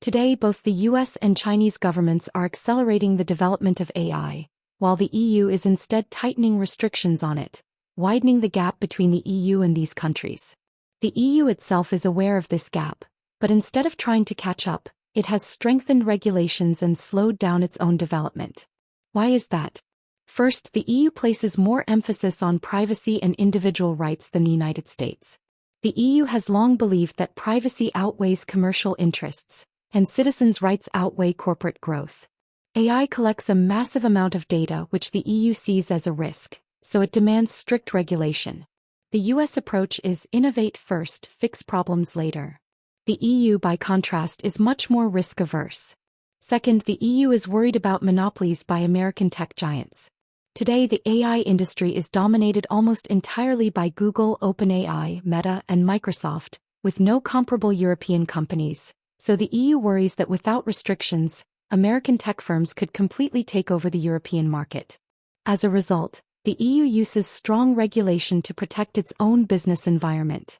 Today, both the US and Chinese governments are accelerating the development of AI, while the EU is instead tightening restrictions on it, widening the gap between the EU and these countries. The EU itself is aware of this gap, but instead of trying to catch up, it has strengthened regulations and slowed down its own development. Why is that? First, the EU places more emphasis on privacy and individual rights than the United States. The EU has long believed that privacy outweighs commercial interests, and citizens' rights outweigh corporate growth. AI collects a massive amount of data which the EU sees as a risk, so it demands strict regulation. The US approach is innovate first, fix problems later. The EU, by contrast, is much more risk-averse. Second, the EU is worried about monopolies by American tech giants. Today, the AI industry is dominated almost entirely by Google, OpenAI, Meta, and Microsoft, with no comparable European companies, so the EU worries that without restrictions, American tech firms could completely take over the European market. As a result, the EU uses strong regulation to protect its own business environment.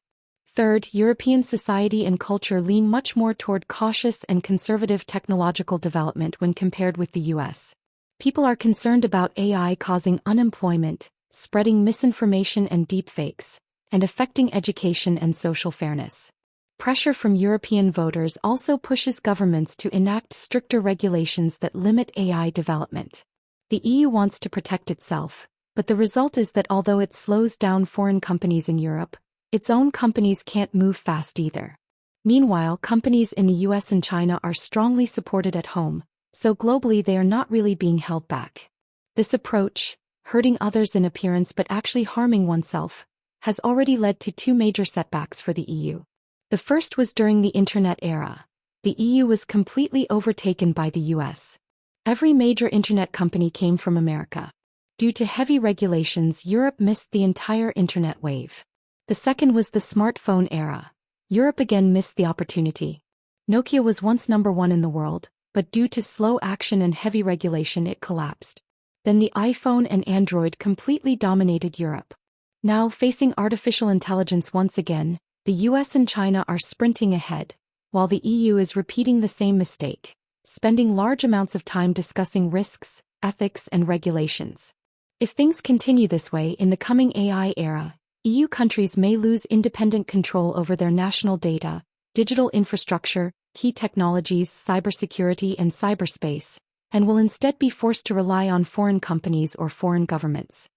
Third, European society and culture lean much more toward cautious and conservative technological development when compared with the US. People are concerned about AI causing unemployment, spreading misinformation and deepfakes, and affecting education and social fairness. Pressure from European voters also pushes governments to enact stricter regulations that limit AI development. The EU wants to protect itself, but the result is that although it slows down foreign companies in Europe, its own companies can't move fast either. Meanwhile, companies in the US and China are strongly supported at home, so globally they are not really being held back. This approach, hurting others in appearance but actually harming oneself, has already led to two major setbacks for the EU. The first was during the Internet era. The EU was completely overtaken by the US. Every major Internet company came from America. Due to heavy regulations, Europe missed the entire Internet wave. The second was the smartphone era. Europe again missed the opportunity. Nokia was once number one in the world, but due to slow action and heavy regulation it collapsed. Then the iPhone and Android completely dominated Europe. Now, facing artificial intelligence once again, the US and China are sprinting ahead, while the EU is repeating the same mistake, spending large amounts of time discussing risks, ethics, and regulations. If things continue this way in the coming AI era, EU countries may lose independent control over their national data, digital infrastructure, key technologies, cybersecurity, and cyberspace, and will instead be forced to rely on foreign companies or foreign governments.